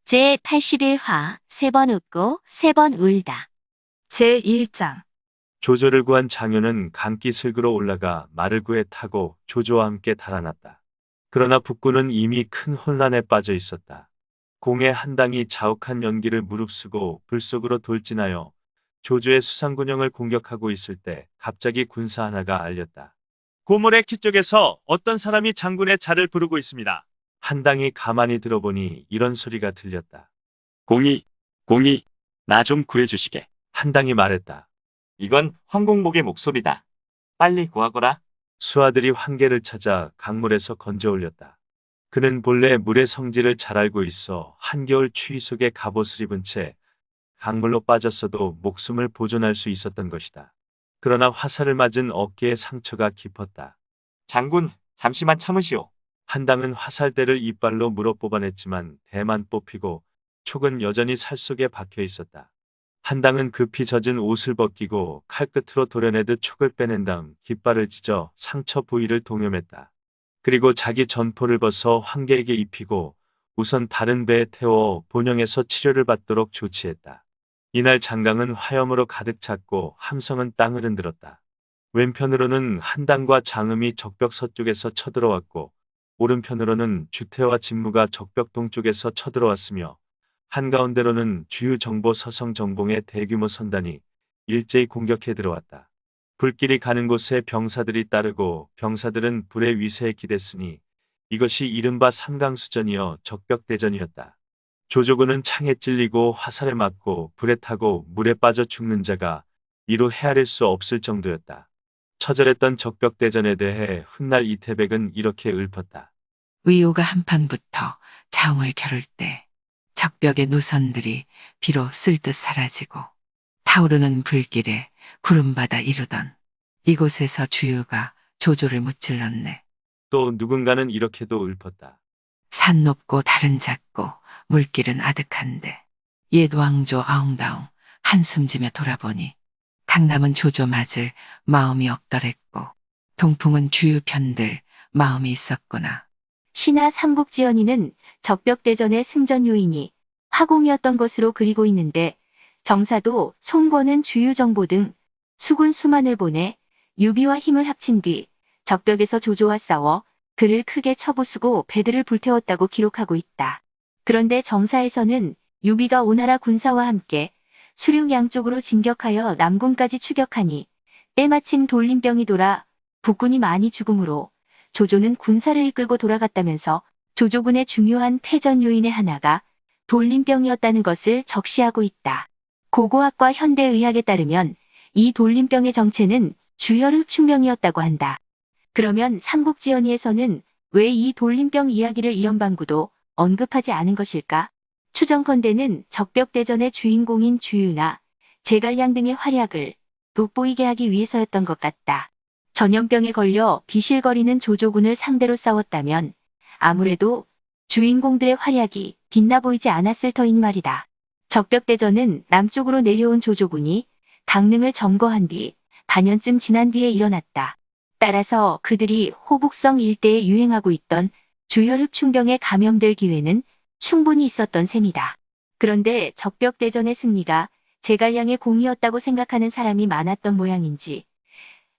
제81화 3번 웃고 3번 울다. 제1장 조조를 구한 장효는 강기슭으로 올라가 말을 구해 타고 조조와 함께 달아났다. 그러나 북군은 이미 큰 혼란에 빠져 있었다. 공의 한당이 자욱한 연기를 무릅쓰고 불 속으로 돌진하여 조조의 수상군영을 공격하고 있을 때 갑자기 군사 하나가 알렸다. 고모의 키 쪽에서 어떤 사람이 장군의 자를 부르고 있습니다. 한당이 가만히 들어보니 이런 소리가 들렸다. 공이, 나 좀 구해주시게. 한당이 말했다. 이건 황공복의 목소리다. 빨리 구하거라. 수하들이 환계를 찾아 강물에서 건져 올렸다. 그는 본래 물의 성질을 잘 알고 있어 한겨울 추위 속에 갑옷을 입은 채 강물로 빠졌어도 목숨을 보존할 수 있었던 것이다. 그러나 화살을 맞은 어깨의 상처가 깊었다. 장군, 잠시만 참으시오. 한당은 화살대를 이빨로 물어 뽑아냈지만 대만 뽑히고 촉은 여전히 살 속에 박혀 있었다. 한당은 급히 젖은 옷을 벗기고 칼끝으로 도려내듯 촉을 빼낸 다음 깃발을 찢어 상처 부위를 동염했다. 그리고 자기 전포를 벗어 황계에게 입히고 우선 다른 배에 태워 본영에서 치료를 받도록 조치했다. 이날 장강은 화염으로 가득 찼고 함성은 땅을 흔들었다. 왼편으로는 한당과 장음이 적벽 서쪽에서 쳐들어왔고 오른편으로는 주태와 진무가 적벽 동쪽에서 쳐들어왔으며 한가운데로는 주유 정보 서성 정봉의 대규모 선단이 일제히 공격해 들어왔다. 불길이 가는 곳에 병사들이 따르고 병사들은 불의 위세에 기댔으니 이것이 이른바 삼강수전이여 적벽대전이었다. 조조군은 창에 찔리고 화살에 맞고 불에 타고 물에 빠져 죽는 자가 이루 헤아릴 수 없을 정도였다. 처절했던 적벽대전에 대해 훗날 이태백은 이렇게 읊었다. 위호가 한판부터 자웅을 겨룰 때 적벽의 노선들이 비로 쓸듯 사라지고 타오르는 불길에 구름바다 이루던 이곳에서 주유가 조조를 무찔렀네. 또 누군가는 이렇게도 읊었다. 산 높고 달은 작고 물길은 아득한데 옛 왕조 아웅다웅 한숨지며 돌아보니 강남은 조조 맞을 마음이 없더랬고 동풍은 주유 편들 마음이 있었구나. 신하 삼국지연이는 적벽대전의 승전 요인이 화공이었던 것으로 그리고 있는데 정사도 송권은 주유정보 등 수군 수만을 보내 유비와 힘을 합친 뒤 적벽에서 조조와 싸워 그를 크게 쳐부수고 배들을 불태웠다고 기록하고 있다. 그런데 정사에서는 유비가 오나라 군사와 함께 수륙 양쪽으로 진격하여 남군까지 추격하니 때마침 돌림병이 돌아 북군이 많이 죽음으로 조조는 군사를 이끌고 돌아갔다면서 조조군의 중요한 패전 요인의 하나가 돌림병이었다는 것을 적시하고 있다. 고고학과 현대의학에 따르면 이 돌림병의 정체는 주혈흡충병이었다고 한다. 그러면 삼국지연의에서는 왜 이 돌림병 이야기를 이런방구도 언급하지 않은 것일까? 추정컨대는 적벽대전의 주인공인 주유나 제갈량 등의 활약을 돋보이게 하기 위해서였던 것 같다. 전염병에 걸려 비실거리는 조조군을 상대로 싸웠다면 아무래도 주인공들의 활약이 빛나 보이지 않았을 터인 말이다. 적벽대전은 남쪽으로 내려온 조조군이 강릉을 점거한 뒤 반년쯤 지난 뒤에 일어났다. 따라서 그들이 호북성 일대에 유행하고 있던 주혈흡충병에 감염될 기회는 충분히 있었던 셈이다. 그런데 적벽대전의 승리가 제갈량의 공이었다고 생각하는 사람이 많았던 모양인지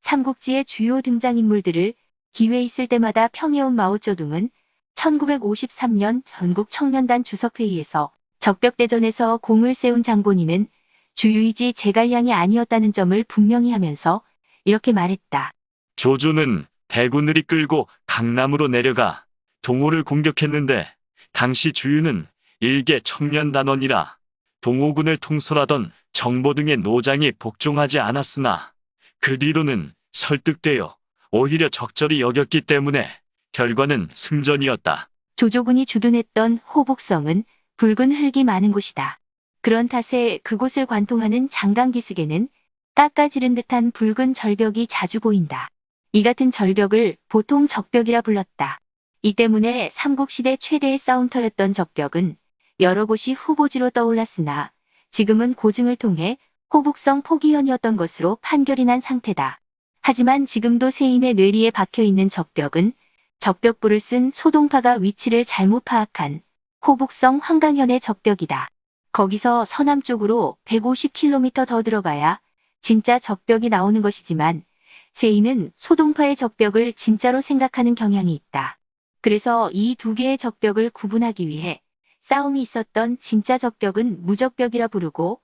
삼국지의 주요 등장인물들을 기회 있을 때마다 평해온 마오쩌둥은 1953년 전국청년단 주석회의에서 적벽대전에서 공을 세운 장본인은 주유이지 제갈량이 아니었다는 점을 분명히 하면서 이렇게 말했다. 조조는 대군을 이끌고 강남으로 내려가 동호를 공격했는데 당시 주유는 일개 청년단원이라 동호군을 통솔하던 정보 등의 노장이 복종하지 않았으나 그 뒤로는 설득되어 오히려 적절히 여겼기 때문에 결과는 승전이었다. 조조군이 주둔했던 호북성은 붉은 흙이 많은 곳이다. 그런 탓에 그곳을 관통하는 장강기슭에는 깎아지른 듯한 붉은 절벽이 자주 보인다. 이 같은 절벽을 보통 적벽이라 불렀다. 이 때문에 삼국시대 최대의 싸움터였던 적벽은 여러 곳이 후보지로 떠올랐으나 지금은 고증을 통해 호북성 포기현이었던 것으로 판결이 난 상태다. 하지만 지금도 세인의 뇌리에 박혀있는 적벽은 적벽부를 쓴 소동파가 위치를 잘못 파악한 호북성 황강현의 적벽이다. 거기서 서남쪽으로 150km 더 들어가야 진짜 적벽이 나오는 것이지만 세인은 소동파의 적벽을 진짜로 생각하는 경향이 있다. 그래서 이 두 개의 적벽을 구분하기 위해 싸움이 있었던 진짜 적벽은 무적벽이라 부르고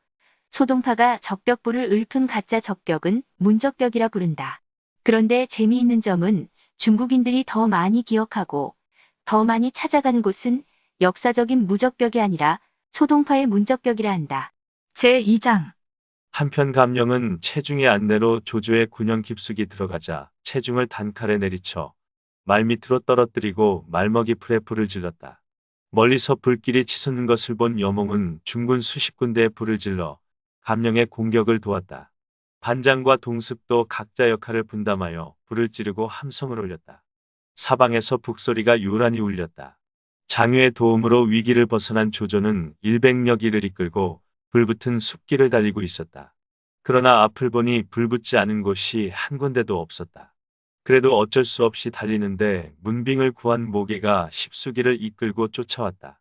소동파가 적벽부를 읊은 가짜 적벽은 문적벽이라 부른다. 그런데 재미있는 점은 중국인들이 더 많이 기억하고 더 많이 찾아가는 곳은 역사적인 무적벽이 아니라 소동파의 문적벽이라 한다. 제2장 한편 감령은 체중의 안내로 조조의 군영 깊숙이 들어가자 체중을 단칼에 내리쳐 말밑으로 떨어뜨리고 말먹이 풀에 불을 질렀다. 멀리서 불길이 치솟는 것을 본 여몽은 중군 수십 군데에 불을 질러 감령의 공격을 도왔다. 반장과 동습도 각자 역할을 분담하여 불을 지르고 함성을 올렸다. 사방에서 북소리가 요란히 울렸다. 장유의 도움으로 위기를 벗어난 조조는 100여기를 이끌고 불붙은 숲길을 달리고 있었다. 그러나 앞을 보니 불붙지 않은 곳이 한 군데도 없었다. 그래도 어쩔 수 없이 달리는데 문빙을 구한 모개가 십수기를 이끌고 쫓아왔다.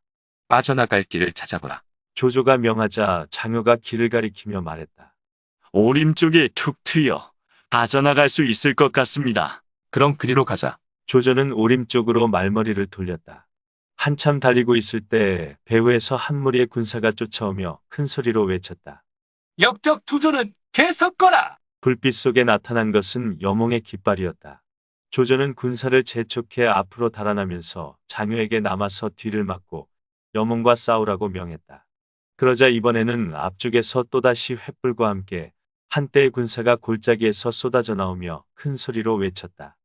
빠져나갈 길을 찾아보라. 조조가 명하자 장효가 길을 가리키며 말했다. 오림 쪽에 툭 트여 빠져나갈 수 있을 것 같습니다. 그럼 그리로 가자. 조조는 오림 쪽으로 말머리를 돌렸다. 한참 달리고 있을 때 배후에서 한 무리의 군사가 쫓아오며 큰 소리로 외쳤다. 역적 투조는 계속 거라. 불빛 속에 나타난 것은 여몽의 깃발이었다. 조조는 군사를 재촉해 앞으로 달아나면서 장효에게 남아서 뒤를 막고 여몽과 싸우라고 명했다. 그러자 이번에는 앞쪽에서 또다시 횃불과 함께 한때의 군사가 골짜기에서 쏟아져 나오며 큰 소리로 외쳤다.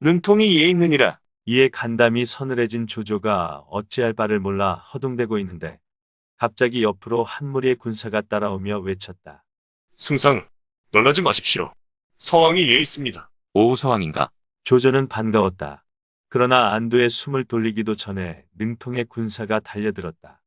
능통이 이에 있느니라. 이에 간담이 서늘해진 조조가 어찌할 바를 몰라 허둥대고 있는데 갑자기 옆으로 한 무리의 군사가 따라오며 외쳤다. 승상, 놀라지 마십시오. 서왕이 예 있습니다. 오 서왕인가? 조조는 반가웠다. 그러나 안도의 숨을 돌리기도 전에 능통의 군사가 달려들었다.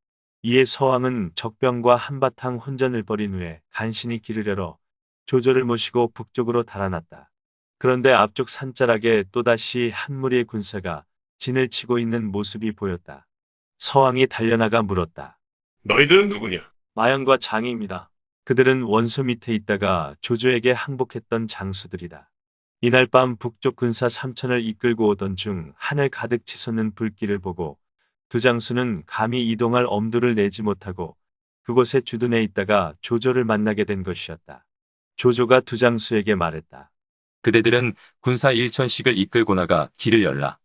이에 서왕은 적병과 한바탕 혼전을 벌인 후에 간신히 길을 열어 조조를 모시고 북쪽으로 달아났다. 그런데 앞쪽 산자락에 또다시 한 무리의 군사가 진을 치고 있는 모습이 보였다. 서왕이 달려나가 물었다. 너희들은 누구냐? 마연과 장이입니다. 그들은 원소 밑에 있다가 조조에게 항복했던 장수들이다. 이날 밤 북쪽 군사 3천을 이끌고 오던 중 하늘 가득 치솟는 불길을 보고 두 장수는 감히 이동할 엄두를 내지 못하고 그곳에 주둔해 있다가 조조를 만나게 된 것이었다. 조조가 두 장수에게 말했다. 그대들은 군사 1천씩을 이끌고 나가 길을 열라.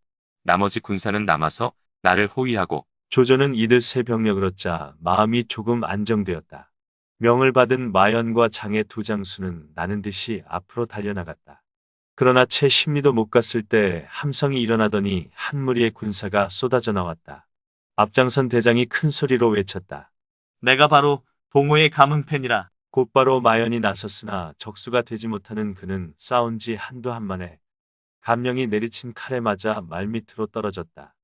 나머지 군사는 남아서 나를 호위하고. 조조는 이들 세 병력을 얻자 마음이 조금 안정되었다. 명을 받은 마연과 장의 두 장수는 나는 듯이 앞으로 달려나갔다. 그러나 채 10리도 못 갔을 때 함성이 일어나더니 한 무리의 군사가 쏟아져 나왔다. 앞장선 대장이 큰 소리로 외쳤다. 내가 바로 동호의 가문팬이라. 곧바로 마연이 나섰으나 적수가 되지 못하는 그는 싸운 지 한두 한만에 감령이 내리친 칼에 맞아 말밑으로 떨어졌다.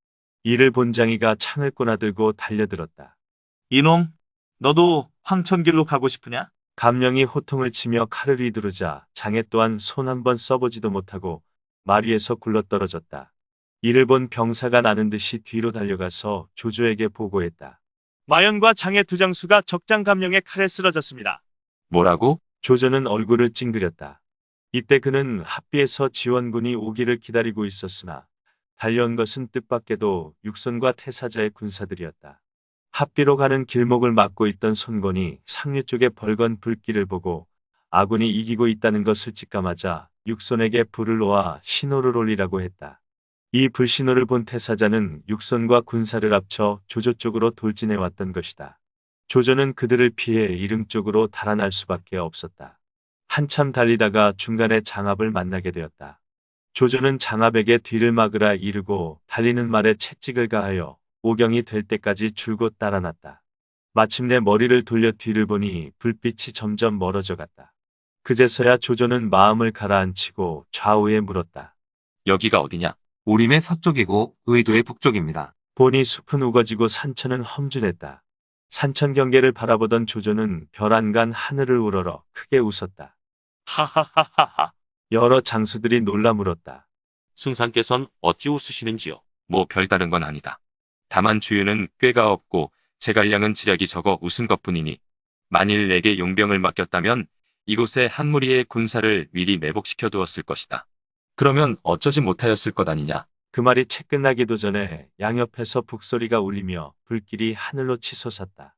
이를 본 장이가 창을 꼬나들고 달려들었다. 이놈, 너도 황천길로 가고 싶으냐? 감령이 호통을 치며 칼을 휘두르자 장애 또한 손 한 번 써보지도 못하고 말 위에서 굴러떨어졌다. 이를 본 병사가 나는 듯이 뒤로 달려가서 조조에게 보고했다. 마연과 장의 두 장수가 적장 감령의 칼에 쓰러졌습니다. 뭐라고? 조조는 얼굴을 찡그렸다. 이때 그는 합비에서 지원군이 오기를 기다리고 있었으나 달려온 것은 뜻밖에도 육선과 태사자의 군사들이었다. 합비로 가는 길목을 막고 있던 손권이 상류 쪽에 벌건 불길을 보고 아군이 이기고 있다는 것을 직감하자 육선에게 불을 놓아 신호를 올리라고 했다. 이 불신호를 본 태사자는 육선과 군사를 합쳐 조조 쪽으로 돌진해 왔던 것이다. 조조는 그들을 피해 이릉 쪽으로 달아날 수밖에 없었다. 한참 달리다가 중간에 장압을 만나게 되었다. 조조는 장압에게 뒤를 막으라 이르고 달리는 말에 채찍을 가하여 오경이 될 때까지 줄곧 따라났다. 마침내 머리를 돌려 뒤를 보니 불빛이 점점 멀어져 갔다. 그제서야 조조는 마음을 가라앉히고 좌우에 물었다. 여기가 어디냐? 오림의 서쪽이고 의도의 북쪽입니다. 보니 숲은 우거지고 산천은 험준했다. 산천 경계를 바라보던 조조는 별안간 하늘을 우러러 크게 웃었다. 하하하하하. 여러 장수들이 놀라 물었다. 승상께선 어찌 웃으시는지요? 뭐 별다른 건 아니다. 다만 주유는 꾀가 없고 제갈량은 지략이 적어 웃은 것뿐이니 만일 내게 용병을 맡겼다면 이곳에 한 무리의 군사를 미리 매복시켜 두었을 것이다. 그러면 어쩌지 못하였을 것 아니냐. 그 말이 채 끝나기도 전에 양옆에서 북소리가 울리며 불길이 하늘로 치솟았다.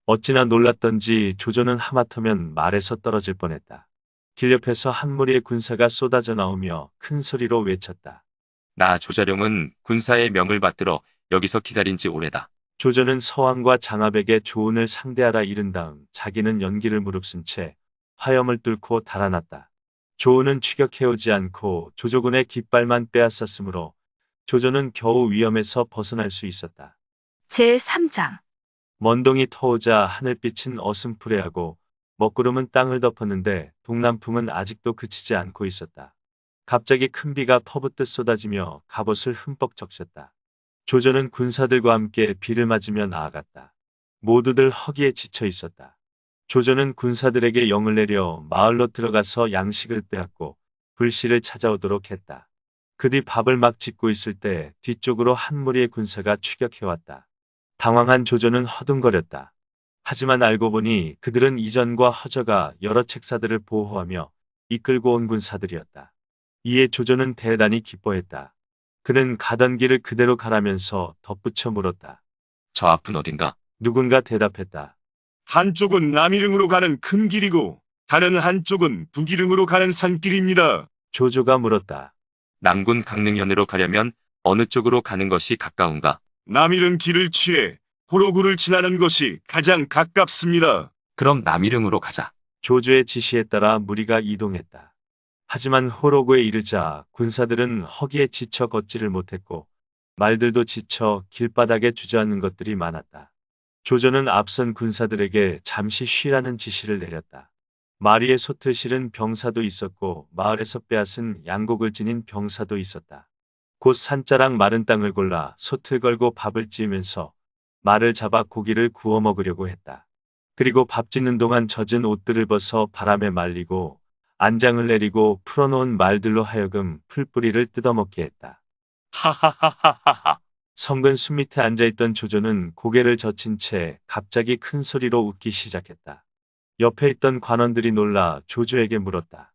어찌나 놀랐던지 조조는 하마터면 말에서 떨어질 뻔했다. 길 옆에서 한 무리의 군사가 쏟아져 나오며 큰 소리로 외쳤다. 나 조자룡은 군사의 명을 받들어 여기서 기다린 지 오래다. 조조는 서왕과 장압에게 조은을 상대하라 이른 다음 자기는 연기를 무릅쓴 채 화염을 뚫고 달아났다. 조은은 추격해오지 않고 조조군의 깃발만 빼앗았으므로 조조는 겨우 위험에서 벗어날 수 있었다. 제3장 먼동이 터오자 하늘빛은 어슴푸레하고 먹구름은 땅을 덮었는데 동남풍은 아직도 그치지 않고 있었다. 갑자기 큰 비가 퍼붓듯 쏟아지며 갑옷을 흠뻑 적셨다. 조조는 군사들과 함께 비를 맞으며 나아갔다. 모두들 허기에 지쳐 있었다. 조조는 군사들에게 영을 내려 마을로 들어가서 양식을 빼앗고 불씨를 찾아오도록 했다. 그 뒤 밥을 막 짓고 있을 때 뒤쪽으로 한 무리의 군사가 추격해왔다. 당황한 조조는 허둥거렸다. 하지만 알고 보니 그들은 이전과 허저가 여러 책사들을 보호하며 이끌고 온 군사들이었다. 이에 조조는 대단히 기뻐했다. 그는 가던 길을 그대로 가라면서 덧붙여 물었다. 저 앞은 어딘가? 누군가 대답했다. 한쪽은 남이릉으로 가는 큰 길이고 다른 한쪽은 북이릉으로 가는 산길입니다. 조조가 물었다. 남군 강릉현으로 가려면 어느 쪽으로 가는 것이 가까운가? 남이릉 길을 취해 호로구를 지나는 것이 가장 가깝습니다. 그럼 남이릉으로 가자. 조조의 지시에 따라 무리가 이동했다. 하지만 호로구에 이르자 군사들은 허기에 지쳐 걷지를 못했고 말들도 지쳐 길바닥에 주저앉는 것들이 많았다. 조조는 앞선 군사들에게 잠시 쉬라는 지시를 내렸다. 마리에 솥을 실은 병사도 있었고 마을에서 빼앗은 양곡을 지닌 병사도 있었다. 곧 산자락 마른 땅을 골라 솥을 걸고 밥을 지으면서 말을 잡아 고기를 구워 먹으려고 했다. 그리고 밥 짓는 동안 젖은 옷들을 벗어 바람에 말리고 안장을 내리고 풀어놓은 말들로 하여금 풀뿌리를 뜯어먹게 했다. 하하하하하하. 성근 숲 밑에 앉아있던 조조는 고개를 젖힌 채 갑자기 큰 소리로 웃기 시작했다. 옆에 있던 관원들이 놀라 조조에게 물었다.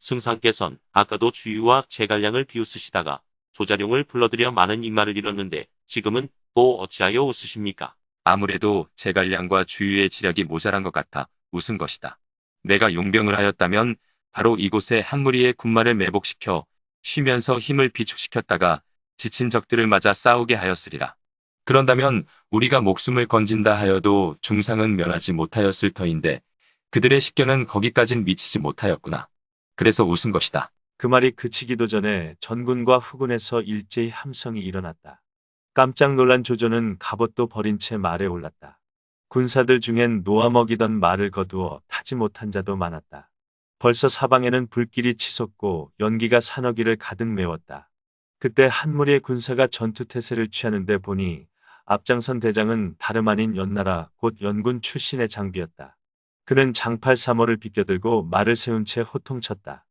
승상께선 아까도 주유와 제갈량을 비웃으시다가 조자룡을 불러들여 많은 인마를 잃었는데 지금은 또 어찌하여 웃으십니까? 아무래도 제갈량과 주유의 지략이 모자란 것 같아 웃은 것이다. 내가 용병을 하였다면 바로 이곳에 한 무리의 군마를 매복시켜 쉬면서 힘을 비축시켰다가 지친 적들을 맞아 싸우게 하였으리라. 그런다면 우리가 목숨을 건진다 하여도 중상은 면하지 못하였을 터인데 그들의 식견은 거기까진 미치지 못하였구나. 그래서 웃은 것이다. 그 말이 그치기도 전에 전군과 후군에서 일제히 함성이 일어났다. 깜짝 놀란 조조는 갑옷도 버린 채 말에 올랐다. 군사들 중엔 놓아먹이던 말을 거두어 타지 못한 자도 많았다. 벌써 사방에는 불길이 치솟고 연기가 산허기를 가득 메웠다. 그때 한 무리의 군사가 전투태세를 취하는데 보니 앞장선 대장은 다름 아닌 연나라 곧 연군 출신의 장비였다. 그는 장팔 사모를 비껴들고 말을 세운 채 호통쳤다.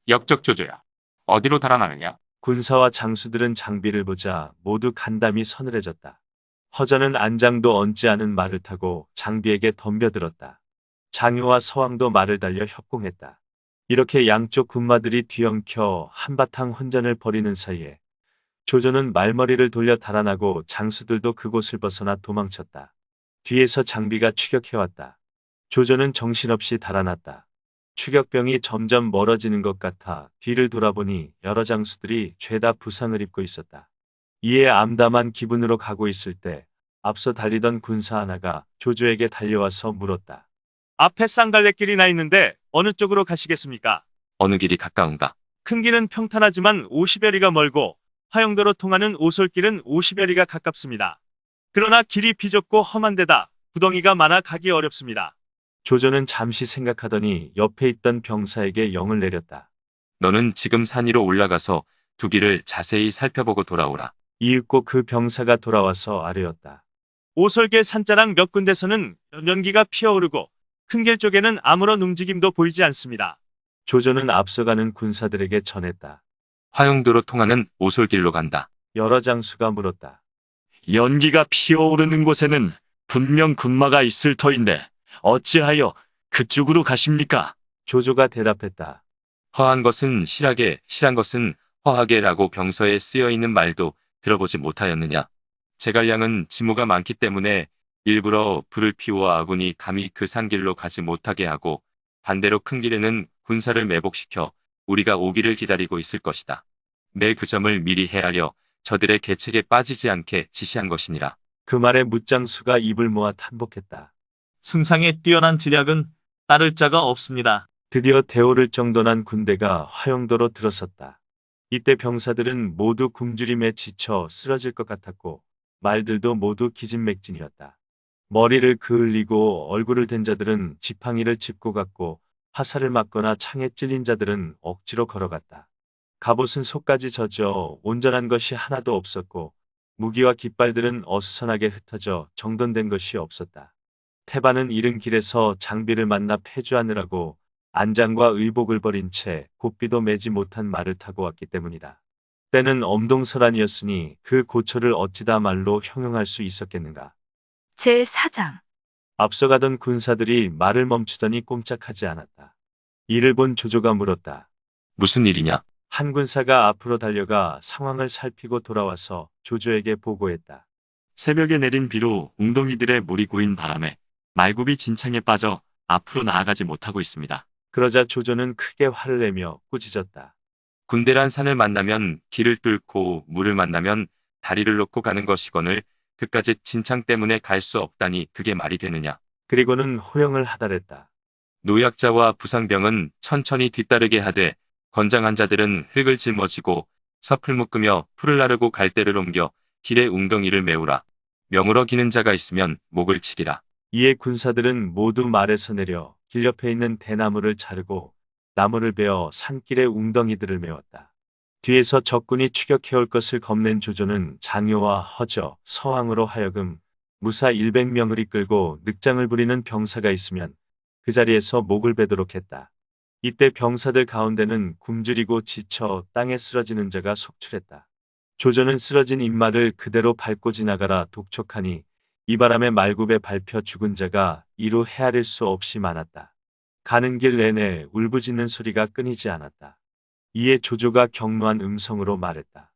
역적조조야. 어디로 달아나느냐? 군사와 장수들은 장비를 보자 모두 간담이 서늘해졌다. 허전은 안장도 얹지 않은 말을 타고 장비에게 덤벼들었다. 장효와 서왕도 말을 달려 협공했다. 이렇게 양쪽 군마들이 뒤엉켜 한바탕 혼전을 벌이는 사이에 조조는 말머리를 돌려 달아나고 장수들도 그곳을 벗어나 도망쳤다. 뒤에서 장비가 추격해왔다. 조조는 정신없이 달아났다. 추격병이 점점 멀어지는 것 같아 뒤를 돌아보니 여러 장수들이 죄다 부상을 입고 있었다. 이에 암담한 기분으로 가고 있을 때 앞서 달리던 군사 하나가 조조에게 달려와서 물었다. 앞에 쌍갈래길이 나 있는데 어느 쪽으로 가시겠습니까? 어느 길이 가까운가? 큰 길은 평탄하지만 50여리가 멀고 화영도로 통하는 오솔길은 50여리가 가깝습니다. 그러나 길이 비좁고 험한 데다 구덩이가 많아 가기 어렵습니다. 조조는 잠시 생각하더니 옆에 있던 병사에게 영을 내렸다. 너는 지금 산 위로 올라가서 두 길을 자세히 살펴보고 돌아오라. 이윽고 그 병사가 돌아와서 아뢰었다. 오솔길 산자락 몇 군데서는 연기가 피어오르고 큰 길 쪽에는 아무런 움직임도 보이지 않습니다. 조조는 앞서가는 군사들에게 전했다. 화영도로 통하는 오솔길로 간다. 여러 장수가 물었다. 연기가 피어오르는 곳에는 분명 군마가 있을 터인데 어찌하여 그쪽으로 가십니까? 조조가 대답했다. 허한 것은 실하게, 실한 것은 허하게라고 병서에 쓰여 있는 말도 들어보지 못하였느냐. 제갈량은 지모가 많기 때문에 일부러 불을 피워 아군이 감히 그 산길로 가지 못하게 하고 반대로 큰 길에는 군사를 매복시켜 우리가 오기를 기다리고 있을 것이다. 내 그 점을 미리 헤아려 저들의 계책에 빠지지 않게 지시한 것이니라. 그 말에 무장수가 입을 모아 탄복했다. 승상의 뛰어난 지략은 따를 자가 없습니다. 드디어 대오를 정돈한 군대가 화영도로 들어섰다. 이때 병사들은 모두 굶주림에 지쳐 쓰러질 것 같았고 말들도 모두 기진맥진이었다. 머리를 그을리고 얼굴을 댄 자들은 지팡이를 짚고 갔고 화살을 맞거나 창에 찔린 자들은 억지로 걸어갔다. 갑옷은 속까지 젖어 온전한 것이 하나도 없었고 무기와 깃발들은 어수선하게 흩어져 정돈된 것이 없었다. 태반은 이른 길에서 장비를 만나 패주하느라고 안장과 의복을 버린 채 고삐도 매지 못한 말을 타고 왔기 때문이다. 때는 엄동설한이었으니 그 고초를 어찌다 말로 형용할 수 있었겠는가. 제4장 앞서가던 군사들이 말을 멈추더니 꼼짝하지 않았다. 이를 본 조조가 물었다. 무슨 일이냐? 한 군사가 앞으로 달려가 상황을 살피고 돌아와서 조조에게 보고했다. 새벽에 내린 비로 웅덩이들의 물이 고인 바람에 말굽이 진창에 빠져 앞으로 나아가지 못하고 있습니다. 그러자 조조는 크게 화를 내며 꾸짖었다. 군대란 산을 만나면 길을 뚫고 물을 만나면 다리를 놓고 가는 것이거늘 그까지 진창 때문에 갈 수 없다니 그게 말이 되느냐. 그리고는 호령을 하달했다. 노약자와 부상병은 천천히 뒤따르게 하되 건장한 자들은 흙을 짊어지고 섭을 묶으며 풀을 나르고 갈대를 옮겨 길에 웅덩이를 메우라. 명으로 기는 자가 있으면 목을 치리라. 이에 군사들은 모두 말에서 내려 길 옆에 있는 대나무를 자르고 나무를 베어 산길의 웅덩이들을 메웠다. 뒤에서 적군이 추격해올 것을 겁낸 조조는 장효와 허저, 서왕으로 하여금 무사 100명을 이끌고 늑장을 부리는 병사가 있으면 그 자리에서 목을 베도록 했다. 이때 병사들 가운데는 굶주리고 지쳐 땅에 쓰러지는 자가 속출했다. 조조는 쓰러진 인마를 그대로 밟고 지나가라 독촉하니 이 바람에 말굽에 밟혀 죽은 자가 이루 헤아릴 수 없이 많았다. 가는 길 내내 울부짖는 소리가 끊이지 않았다. 이에 조조가 격노한 음성으로 말했다.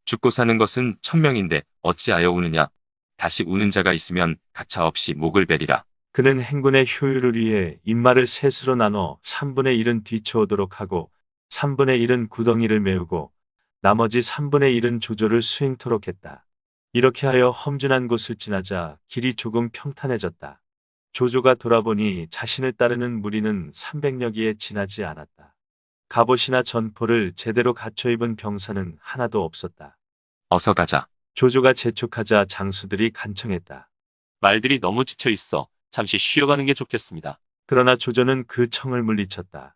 죽고 사는 것은 1000명인데 어찌하여 우느냐. 다시 우는 자가 있으면 가차없이 목을 베리라. 그는 행군의 효율을 위해 인마를 셋으로 나눠 3분의 1은 뒤쳐오도록 하고 3분의 1은 구덩이를 메우고 나머지 3분의 1은 조조를 수행토록 했다. 이렇게 하여 험준한 곳을 지나자 길이 조금 평탄해졌다. 조조가 돌아보니 자신을 따르는 무리는 300여기에 지나지 않았다. 갑옷이나 전포를 제대로 갖춰 입은 병사는 하나도 없었다. 어서 가자. 조조가 재촉하자 장수들이 간청했다. 말들이 너무 지쳐 있어 잠시 쉬어가는 게 좋겠습니다. 그러나 조조는 그 청을 물리쳤다.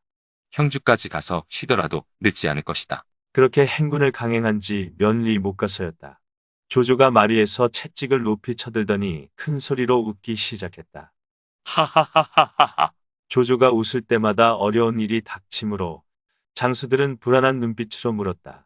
형주까지 가서 쉬더라도 늦지 않을 것이다. 그렇게 행군을 강행한 지 면리 못 가서였다. 조조가 마리에서 채찍을 높이 쳐들더니 큰 소리로 웃기 시작했다. 하하하하하하. 조조가 웃을 때마다 어려운 일이 닥치므로 장수들은 불안한 눈빛으로 물었다.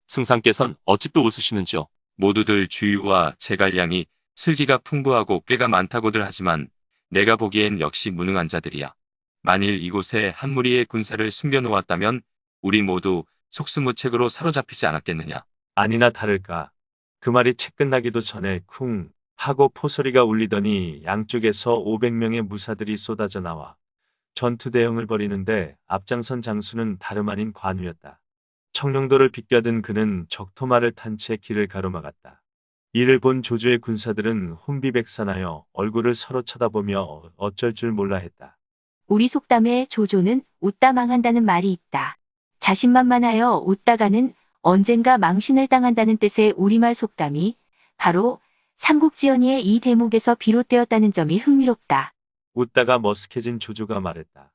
승상께선 어찌 또 웃으시는지요? 모두들 주유와 제갈량이 슬기가 풍부하고 꾀가 많다고들 하지만 내가 보기엔 역시 무능한 자들이야. 만일 이곳에 한 무리의 군사를 숨겨놓았다면 우리 모두 속수무책으로 사로잡히지 않았겠느냐. 아니나 다를까. 그 말이 채 끝나기도 전에 쿵 하고 포소리가 울리더니 양쪽에서 500명의 무사들이 쏟아져 나와 전투 대형을 벌이는데 앞장선 장수는 다름 아닌 관우였다. 청룡도를 비껴든 그는 적토마를 탄 채 길을 가로막았다. 이를 본 조조의 군사들은 혼비백산하여 얼굴을 서로 쳐다보며 어쩔 줄 몰라 했다. 우리 속담에 조조는 웃다 망한다는 말이 있다. 자신만만하여 웃다가는 언젠가 망신을 당한다는 뜻의 우리말 속담이 바로 삼국지연의의 이 대목에서 비롯되었다는 점이 흥미롭다. 웃다가 머쓱해진 조조가 말했다.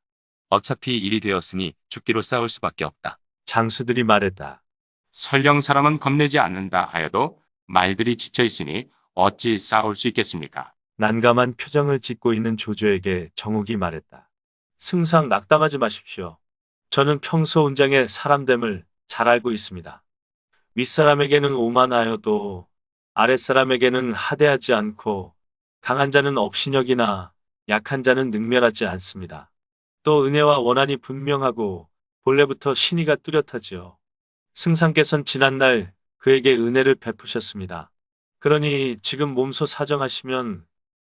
어차피 일이 되었으니 죽기로 싸울 수밖에 없다. 장수들이 말했다. 설령 사람은 겁내지 않는다 하여도 말들이 지쳐있으니 어찌 싸울 수 있겠습니까? 난감한 표정을 짓고 있는 조조에게 정욱이 말했다. 승상 낙담하지 마십시오. 저는 평소 운장의 사람됨을 잘 알고 있습니다. 윗사람에게는 오만하여도 아랫사람에게는 하대하지 않고 강한 자는 업신여기나 약한 자는 능멸하지 않습니다. 또 은혜와 원한이 분명하고 본래부터 신의가 뚜렷하지요. 승상께서는 지난날 그에게 은혜를 베푸셨습니다. 그러니 지금 몸소 사정하시면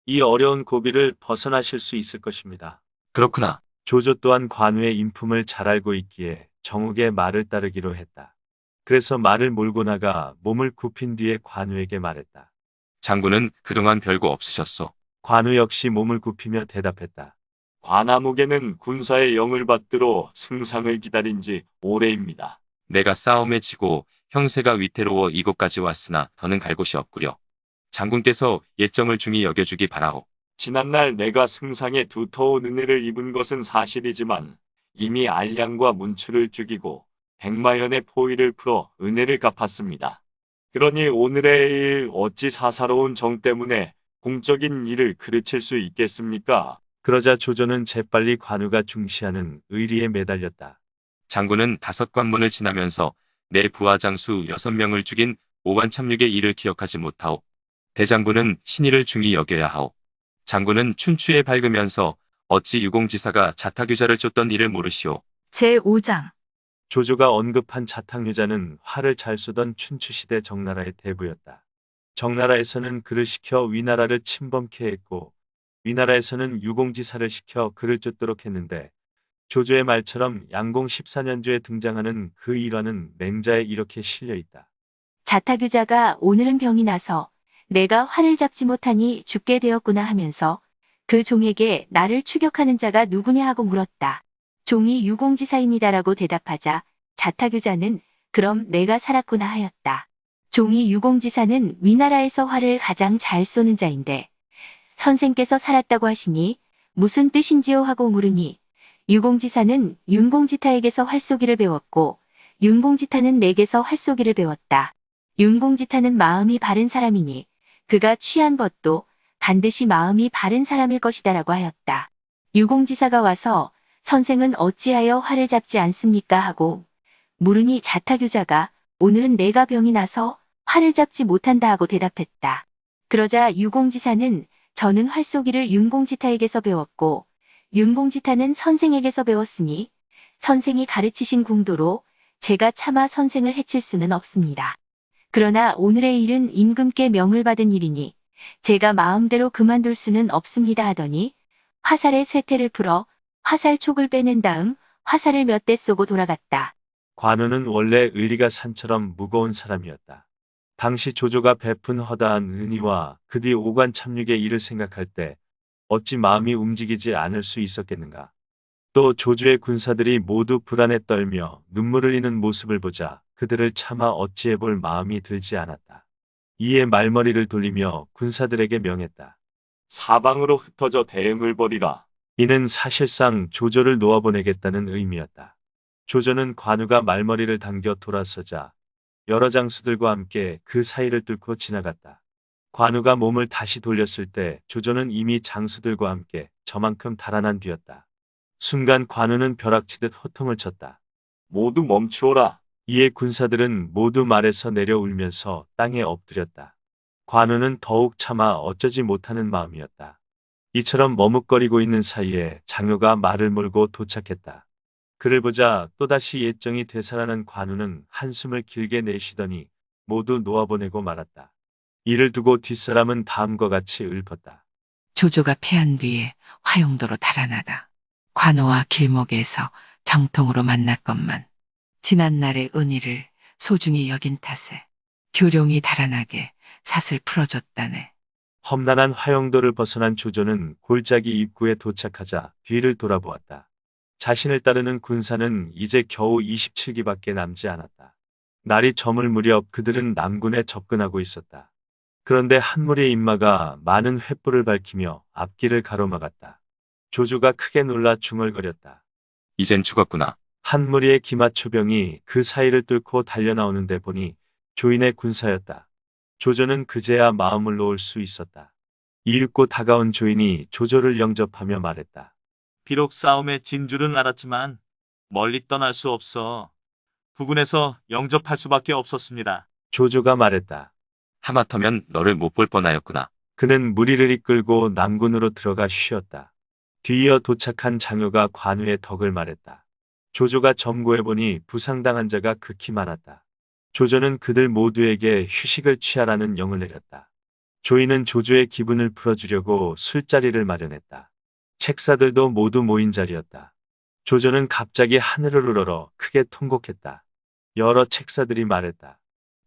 이 어려운 고비를 벗어나실 수 있을 것입니다. 그렇구나. 조조 또한 관우의 인품을 잘 알고 있기에 정욱의 말을 따르기로 했다. 그래서 말을 몰고 나가 몸을 굽힌 뒤에 관우에게 말했다. 장군은 그동안 별거 없으셨소. 관우 역시 몸을 굽히며 대답했다. 관아목에는 군사의 영을 받들어 승상을 기다린 지 오래입니다. 내가 싸움에 지고 형세가 위태로워 이곳까지 왔으나 더는 갈 곳이 없구려. 장군께서 예정을 중히 여겨주기 바라오. 지난날 내가 승상에 두터운 은혜를 입은 것은 사실이지만 이미 알량과 문추를 죽이고 백마연의 포위를 풀어 은혜를 갚았습니다. 그러니 오늘의 일 어찌 사사로운 정 때문에 공적인 일을 그르칠 수 있겠습니까? 그러자 조조는 재빨리 관우가 중시하는 의리에 매달렸다. 장군은 5관문을 지나면서 내 부하 장수 6명을 죽인 오관참육의 일을 기억하지 못하오. 대장군은 신의를 중히 여겨야 하오. 장군은 춘추에 밝으면서 어찌 유공지사가 자타규자를 쫓던 일을 모르시오. 제5장 조조가 언급한 자탕유자는 활을 잘 쏘던 춘추시대 정나라의 대부였다. 정나라에서는 그를 시켜 위나라를 침범케 했고 위나라에서는 유공지사를 시켜 그를 쫓도록 했는데 조조의 말처럼 양공 14년조에 등장하는 그 일화는 맹자에 이렇게 실려 있다. 자타규자가 오늘은 병이 나서 내가 활을 잡지 못하니 죽게 되었구나 하면서 그 종에게 나를 추격하는 자가 누구냐 하고 물었다. 종이 유공지사입니다라고 대답하자 자타규자는 그럼 내가 살았구나 하였다. 종이 유공지사는 위나라에서 활을 가장 잘 쏘는 자인데 선생께서 살았다고 하시니 무슨 뜻인지요 하고 물으니 유공지사는 윤공지타에게서 활쏘기를 배웠고 윤공지타는 내게서 활쏘기를 배웠다. 윤공지타는 마음이 바른 사람이니 그가 취한 것도 반드시 마음이 바른 사람일 것이다라고 하였다. 유공지사가 와서 선생은 어찌하여 활을 잡지 않습니까 하고 물으니 자타규자가 오늘은 내가 병이 나서 활을 잡지 못한다 하고 대답했다. 그러자 유공지사는 저는 활쏘기를 윤공지타에게서 배웠고 윤공지타는 선생에게서 배웠으니 선생이 가르치신 궁도로 제가 차마 선생을 해칠 수는 없습니다. 그러나 오늘의 일은 임금께 명을 받은 일이니 제가 마음대로 그만둘 수는 없습니다 하더니 화살의 쇠퇴를 풀어 화살촉을 빼낸 다음 화살을 몇 대 쏘고 돌아갔다. 관우는 원래 의리가 산처럼 무거운 사람이었다. 당시 조조가 베푼 허다한 은희와 그 뒤 오관 참육의 일을 생각할 때 어찌 마음이 움직이지 않을 수 있었겠는가. 또 조조의 군사들이 모두 불안에 떨며 눈물을 흘리는 모습을 보자 그들을 차마 어찌해 볼 마음이 들지 않았다. 이에 말머리를 돌리며 군사들에게 명했다. 사방으로 흩어져 대응을 벌이라. 이는 사실상 조조를 놓아보내겠다는 의미였다. 조조는 관우가 말머리를 당겨 돌아서자 여러 장수들과 함께 그 사이를 뚫고 지나갔다. 관우가 몸을 다시 돌렸을 때 조조는 이미 장수들과 함께 저만큼 달아난 뒤였다. 순간 관우는 벼락치듯 호통을 쳤다. 모두 멈추어라. 이에 군사들은 모두 말에서 내려 울면서 땅에 엎드렸다. 관우는 더욱 차마 어쩌지 못하는 마음이었다. 이처럼 머뭇거리고 있는 사이에 장효가 말을 몰고 도착했다. 그를 보자 또다시 예정이 되살아난 관우는 한숨을 길게 내쉬더니 모두 놓아보내고 말았다. 이를 두고 뒷사람은 다음과 같이 읊었다. 조조가 패한 뒤에 화용도로 달아나다. 관우와 길목에서 정통으로 만났건만 지난날의 은희를 소중히 여긴 탓에 교룡이 달아나게 삿을 풀어줬다네. 험난한 화용도를 벗어난 조조는 골짜기 입구에 도착하자 뒤를 돌아보았다. 자신을 따르는 군사는 이제 겨우 27기밖에 남지 않았다. 날이 저물 무렵 그들은 남군에 접근하고 있었다. 그런데 한 무리의 인마가 많은 횃불을 밝히며 앞길을 가로막았다. 조조가 크게 놀라 중얼거렸다. 이젠 죽었구나. 한 무리의 기마초병이 그 사이를 뚫고 달려나오는데 보니 조인의 군사였다. 조조는 그제야 마음을 놓을 수 있었다. 이윽고 다가온 조인이 조조를 영접하며 말했다. 비록 싸움에 진 줄은 알았지만 멀리 떠날 수 없어 부군에서 영접할 수밖에 없었습니다. 조조가 말했다. 하마터면 너를 못 볼 뻔하였구나. 그는 무리를 이끌고 남군으로 들어가 쉬었다. 뒤이어 도착한 장효가 관우의 덕을 말했다. 조조가 점고해보니 부상당한 자가 극히 많았다. 조조는 그들 모두에게 휴식을 취하라는 영을 내렸다. 조이는 조조의 기분을 풀어주려고 술자리를 마련했다. 책사들도 모두 모인 자리였다. 조조는 갑자기 하늘을 우러러 크게 통곡했다. 여러 책사들이 말했다.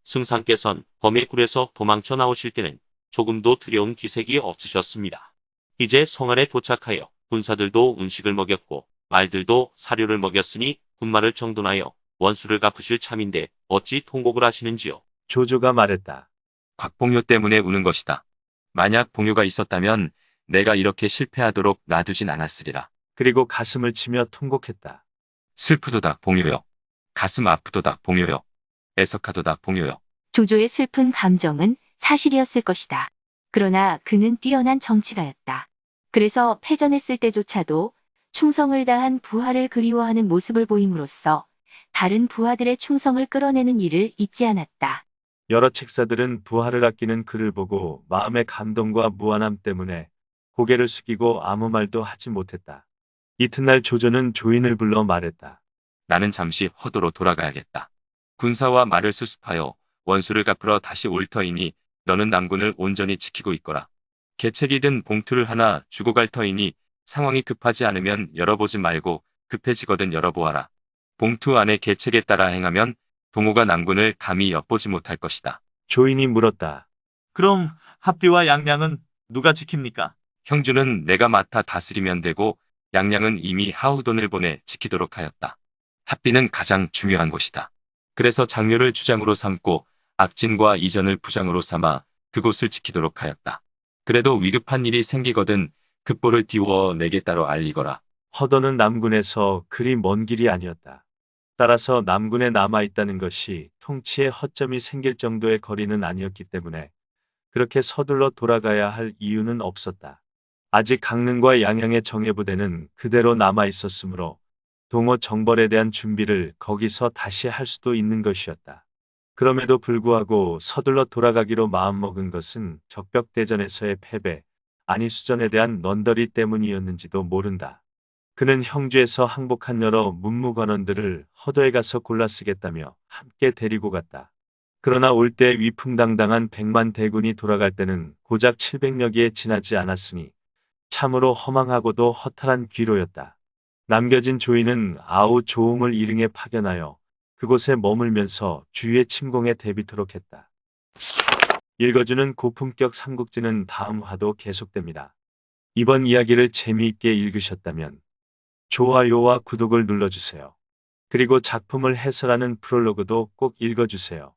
승상께선 범의 굴에서 도망쳐 나오실 때는 조금도 두려운 기색이 없으셨습니다. 이제 성안에 도착하여 군사들도 음식을 먹였고 말들도 사료를 먹였으니 군마를 정돈하여 원수를 갚으실 참인데 어찌 통곡을 하시는지요? 조조가 말했다. 곽봉효 때문에 우는 것이다. 만약 봉효가 있었다면 내가 이렇게 실패하도록 놔두진 않았으리라. 그리고 가슴을 치며 통곡했다. 슬프도다 봉효여. 가슴 아프도다 봉효여. 애석하도다 봉효여. 조조의 슬픈 감정은 사실이었을 것이다. 그러나 그는 뛰어난 정치가였다. 그래서 패전했을 때조차도 충성을 다한 부하를 그리워하는 모습을 보임으로써 다른 부하들의 충성을 끌어내는 일을 잊지 않았다. 여러 책사들은 부하를 아끼는 그를 보고 마음의 감동과 무안함 때문에 고개를 숙이고 아무 말도 하지 못했다. 이튿날 조조는 조인을 불러 말했다. 나는 잠시 허도로 돌아가야겠다. 군사와 말을 수습하여 원수를 갚으러 다시 올 터이니 너는 남군을 온전히 지키고 있거라. 계책이 든 봉투를 하나 주고 갈 터이니 상황이 급하지 않으면 열어보지 말고 급해지거든 열어보아라. 봉투 안에 계책에 따라 행하면 동호가 남군을 감히 엿보지 못할 것이다. 조인이 물었다. 그럼 합비와 양양은 누가 지킵니까? 형주는 내가 맡아 다스리면 되고 양양은 이미 하우돈을 보내 지키도록 하였다. 합비는 가장 중요한 곳이다. 그래서 장묘를 주장으로 삼고 악진과 이전을 부장으로 삼아 그곳을 지키도록 하였다. 그래도 위급한 일이 생기거든 급보를 띄워 내게 따로 알리거라. 허도는 남군에서 그리 먼 길이 아니었다. 따라서 남군에 남아있다는 것이 통치에 허점이 생길 정도의 거리는 아니었기 때문에 그렇게 서둘러 돌아가야 할 이유는 없었다. 아직 강릉과 양양의 정예부대는 그대로 남아있었으므로 동호 정벌에 대한 준비를 거기서 다시 할 수도 있는 것이었다. 그럼에도 불구하고 서둘러 돌아가기로 마음먹은 것은 적벽대전에서의 패배, 아니 수전에 대한 넌더리 때문이었는지도 모른다. 그는 형주에서 항복한 여러 문무관원들을 허도에 가서 골라 쓰겠다며 함께 데리고 갔다. 그러나 올 때 위풍당당한 100만 대군이 돌아갈 때는 고작 700여기에 지나지 않았으니 참으로 허망하고도 허탈한 귀로였다. 남겨진 조인은 아우 조웅을 이릉에 파견하여 그곳에 머물면서 주위의 침공에 대비토록 했다. 읽어주는 고품격 삼국지는 다음 화도 계속됩니다. 이번 이야기를 재미있게 읽으셨다면 좋아요와 구독을 눌러주세요. 그리고 작품을 해설하는 프롤로그도 꼭 읽어주세요.